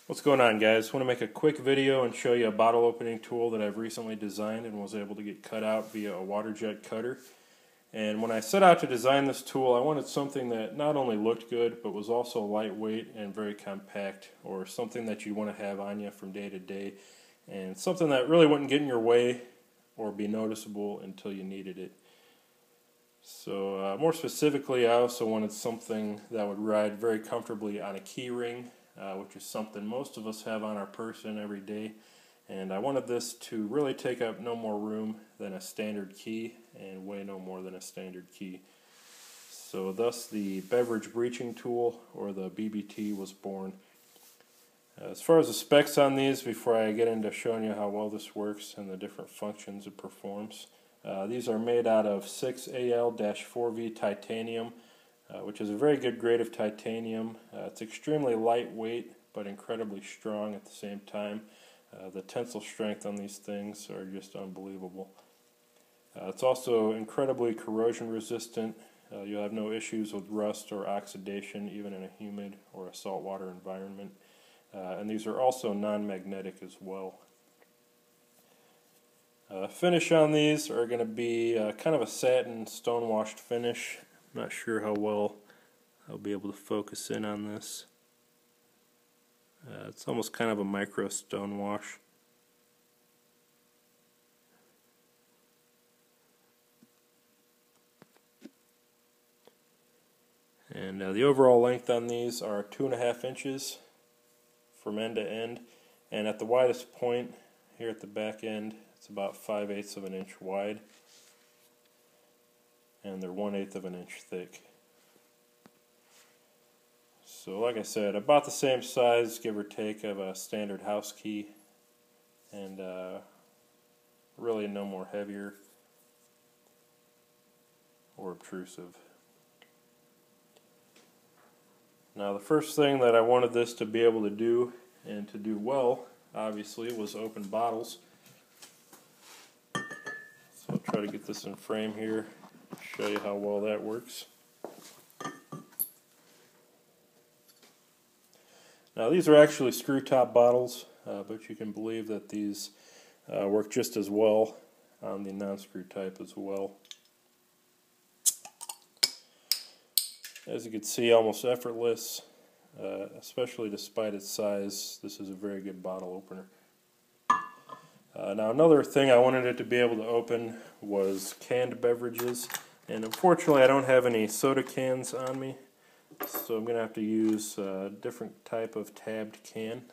What's going on, guys? I want to make a quick video and show you a bottle opening tool that I've recently designed and was able to get cut out via a water jet cutter. And when I set out to design this tool, I wanted something that not only looked good but was also lightweight and very compact, or something that you want to have on you from day to day, and something that really wouldn't get in your way or be noticeable until you needed it. So more specifically, I also wanted something that would ride very comfortably on a key ring, which is something most of us have on our person every day. And I wanted this to really take up no more room than a standard key and weigh no more than a standard key. So thus the Beverage Breaching Tool, or the BBT, was born. As far as the specs on these, before I get into showing you how well this works and the different functions it performs, these are made out of 6Al-4V titanium, which is a very good grade of titanium. It's extremely lightweight but incredibly strong at the same time. The tensile strength on these things are just unbelievable. It's also incredibly corrosion resistant. You'll have no issues with rust or oxidation even in a humid or a saltwater environment. And these are also non-magnetic as well. Finish on these are going to be kind of a satin stone-washed finish. I'm not sure how well I'll be able to focus in on this. It's almost kind of a micro stone wash. And the overall length on these are 2.5 inches from end to end, and at the widest point here at the back end, it's about 5/8 of an inch wide, and they're 1/8 of an inch thick. So like I said, about the same size, give or take, of a standard house key, and really no more heavier or obtrusive. Now the first thing that I wanted this to be able to do, and to do well, obviously, was open bottles. So I'll try to get this in frame here, show you how well that works. Now these are actually screw top bottles, but you can believe that these work just as well on the non-screw type as well. As you can see, almost effortless, especially despite its size. This is a very good bottle opener. Now another thing I wanted it to be able to open was canned beverages, and unfortunately I don't have any soda cans on me, so I'm going to have to use a different type of tabbed can.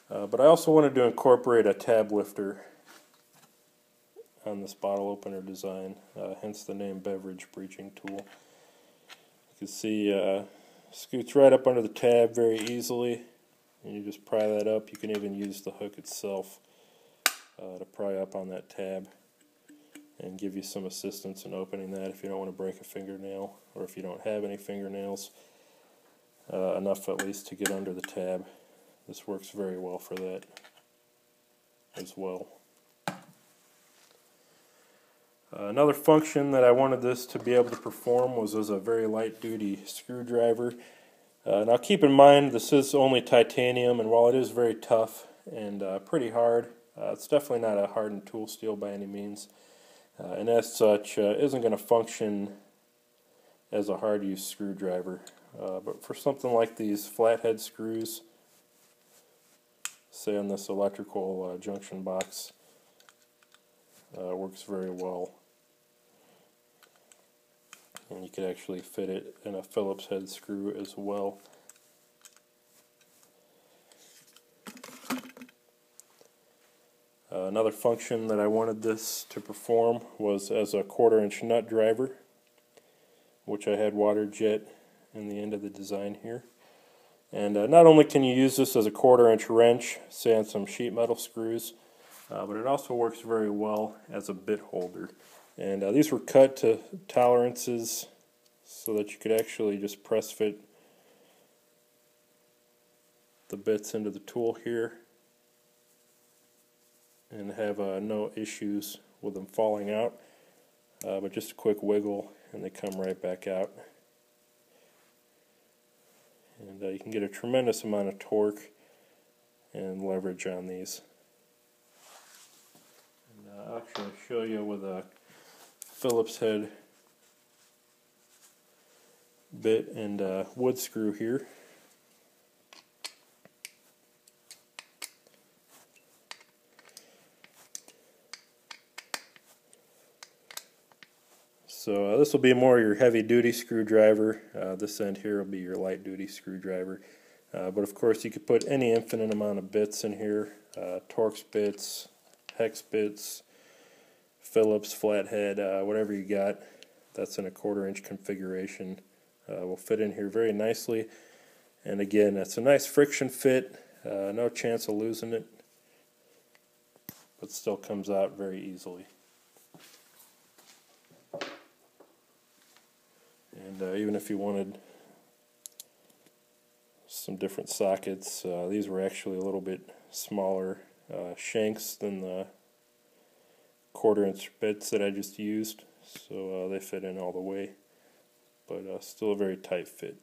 But I also wanted to incorporate a tab lifter on this bottle opener design, hence the name Beverage Breaching Tool. You can see scoots right up under the tab very easily, and you just pry that up. You can even use the hook itself to pry up on that tab and give you some assistance in opening that if you don't want to break a fingernail, or if you don't have any fingernails, enough at least to get under the tab. This works very well for that as well. Another function that I wanted this to be able to perform was as a very light duty screwdriver. Now keep in mind, this is only titanium, and while it is very tough and pretty hard, it's definitely not a hardened tool steel by any means. And as such, isn't going to function as a hard use screwdriver. But for something like these flathead screws, say on this electrical junction box, works very well. And you could actually fit it in a Phillips head screw as well. Another function that I wanted this to perform was as a 1/4 inch nut driver, which I had water jet in the end of the design here. And not only can you use this as a 1/4 inch wrench, say on some sheet metal screws, but it also works very well as a bit holder. And these were cut to tolerances so that you could actually just press fit the bits into the tool here and have no issues with them falling out, but just a quick wiggle and they come right back out. And and you can get a tremendous amount of torque and leverage on these. And I'll actually show you with a Phillips head bit and wood screw here. So this will be more your heavy duty screwdriver. This end here will be your light duty screwdriver. But of course you could put any infinite amount of bits in here. Torx bits, hex bits, Phillips, flathead, whatever you got. That's in a 1/4 inch configuration. Will fit in here very nicely. And again, it's a nice friction fit. No chance of losing it. But still comes out very easily. And even if you wanted some different sockets, these were actually a little bit smaller shanks than the 1/4 inch bits that I just used, so they fit in all the way, but still a very tight fit.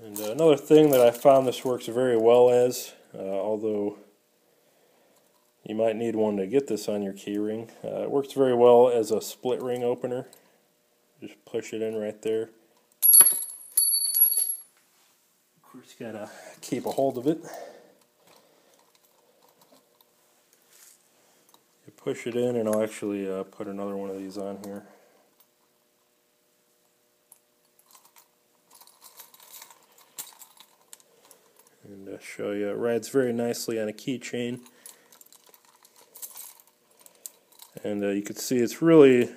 And another thing that I found this works very well as, although you might need one to get this on your keyring. It works very well as a split ring opener. Just push it in right there. Of course, you gotta keep a hold of it. You push it in, and I'll actually put another one of these on here. And show you, it rides very nicely on a keychain. And you can see it's really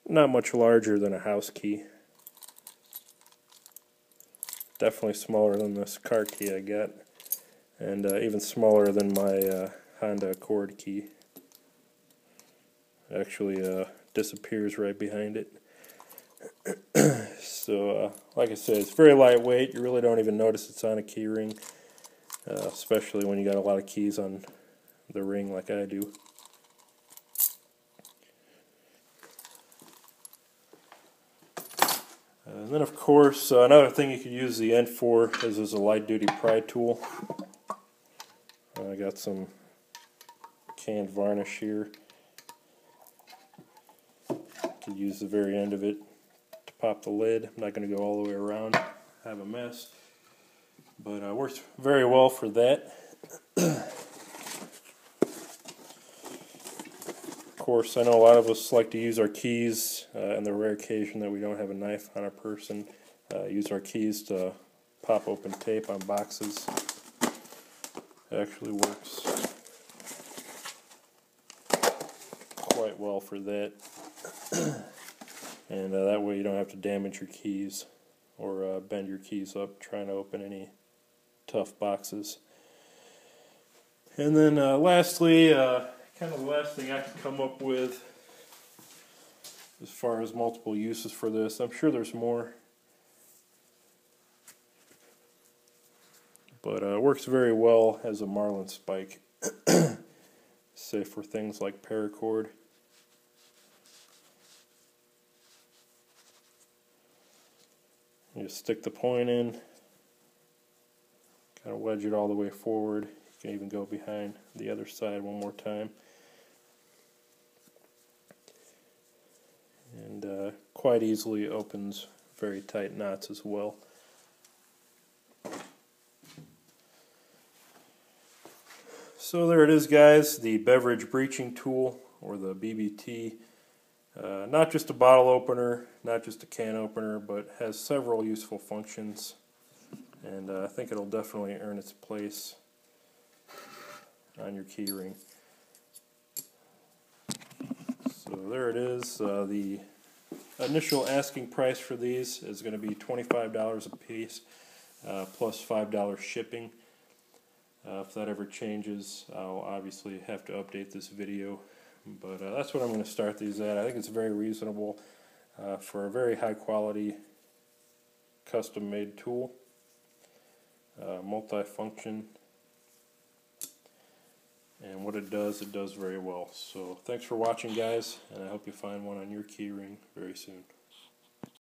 not much larger than a house key. Definitely smaller than this car key I got, and even smaller than my Honda Accord key. Actually disappears right behind it. So like I said, it's very lightweight. You really don't even notice it's on a key ring, especially when you got a lot of keys on the ring like I do. And then of course another thing you could use the end for is a light duty pry tool. I got some canned varnish here. Could use the very end of it to pop the lid. I'm not going to go all the way around, have a mess, but works very well for that. Of course, I know a lot of us like to use our keys on the rare occasion that we don't have a knife on our person. Use our keys to pop open tape on boxes. It actually works quite well for that. And that way you don't have to damage your keys or bend your keys up trying to open any tough boxes. And then lastly, kind of the last thing I could come up with as far as multiple uses for this. I'm sure there's more, but it works very well as a marlin spike, say for things like paracord. You just stick the point in, kind of wedge it all the way forward. You can even go behind the other side one more time. And quite easily opens very tight knots as well. So there it is, guys, the Beverage Breaching Tool, or the BBT. Not just a bottle opener, not just a can opener, but has several useful functions, and I think it'll definitely earn its place on your keyring. So there it is. The initial asking price for these is going to be $25 a piece, plus $5 shipping. If that ever changes, I'll obviously have to update this video, but that's what I'm going to start these at. I think it's very reasonable for a very high quality custom made tool, multi-function. And what it does very well. So thanks for watching, guys, and I hope you find one on your key ring very soon.